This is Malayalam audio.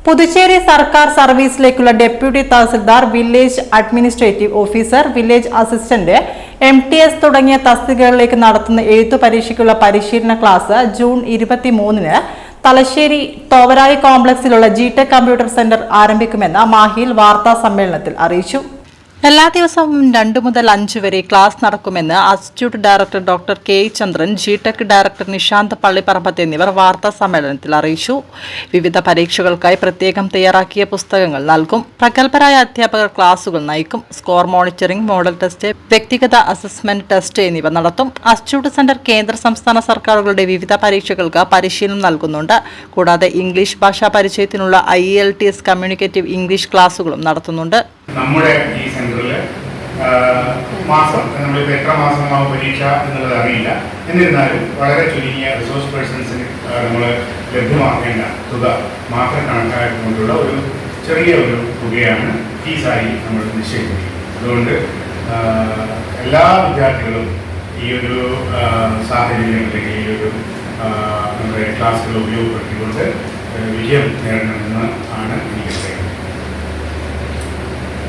പുതുച്ചേരി സർക്കാർ സർവീസിലേക്കുള്ള deputy tahsildar, village administrative officer, village assistant, MTS തുടങ്ങിയ തസ്തികകളിലേക്ക് നടത്തുന്ന എഴുത്തു പരീക്ഷയ്ക്കുള്ള പരിശീലന ക്ലാസ് ജൂൺ 23-ന് തലശ്ശേരി തോവരായി കോംപ്ലക്സിലുള്ള GTech കമ്പ്യൂട്ടർ സെന്റർ ആരംഭിക്കുമെന്ന് മാഹിയിൽ വാർത്താ സമ്മേളനത്തിൽ അറിയിച്ചു. എല്ലാ ദിവസവും 2 മുതൽ 5 വരെ ക്ലാസ് നടക്കുമെന്ന് ഇൻസ്റ്റിറ്റ്യൂട്ട് ഡയറക്ടർ ഡോക്ടർ K. ചന്ദ്രൻ, GTech ഡയറക്ടർ നിശാന്ത് പള്ളിപ്പറമ്പത്ത് എന്നിവർ വാർത്താ സമ്മേളനത്തിൽ അറിയിച്ചു. വിവിധ പരീക്ഷകൾക്കായി പ്രത്യേകം തയ്യാറാക്കിയ പുസ്തകങ്ങൾ നൽകും. പ്രഗത്ഭരായ അധ്യാപകർ ക്ലാസുകൾ നയിക്കും. സ്കോർ മോണിറ്ററിംഗ്, മോഡൽ ടെസ്റ്റ്, വ്യക്തിഗത അസസ്മെന്റ് ടെസ്റ്റ് എന്നിവ നടത്തും. ഇൻസ്റ്റിറ്റ്യൂട്ട് സെന്റർ കേന്ദ്ര സംസ്ഥാന സർക്കാരുകളുടെ വിവിധ പരീക്ഷകൾക്ക് പരിശീലനം നൽകുന്നുണ്ട്. കൂടാതെ ഇംഗ്ലീഷ് ഭാഷാ പരിചയത്തിനുള്ള IELTS കമ്മ്യൂണിക്കേറ്റീവ് ഇംഗ്ലീഷ് ക്ലാസുകളും നടത്തുന്നുണ്ട്. നമ്മുടെ ഈ സെന്ററിൽ മാസം നമ്മളിപ്പോൾ എത്ര മാസമാവും പരീക്ഷ എന്നുള്ളത് അറിയില്ല. എന്നിരുന്നാലും വളരെ ചുരുങ്ങിയ റിസോഴ്സ് പേഴ്സൺസിന് നമ്മൾ ലഭ്യമാക്കേണ്ട തുക മാത്രം കണക്കാക്കിക്കൊണ്ടുള്ള ഒരു ചെറിയ തുകയാണ് ഫീസായി നമ്മൾ നിശ്ചയിക്കുന്നത്. അതുകൊണ്ട് എല്ലാ വിദ്യാർത്ഥികളും ഈ ഒരു സാഹചര്യം അല്ലെങ്കിൽ ഈ ഒരു നമ്മുടെ ക്ലാസ്സുകൾ ഉപയോഗപ്പെടുത്തിക്കൊണ്ട് വിജയം നേടണമെന്ന് ആണ് എനിക്ക്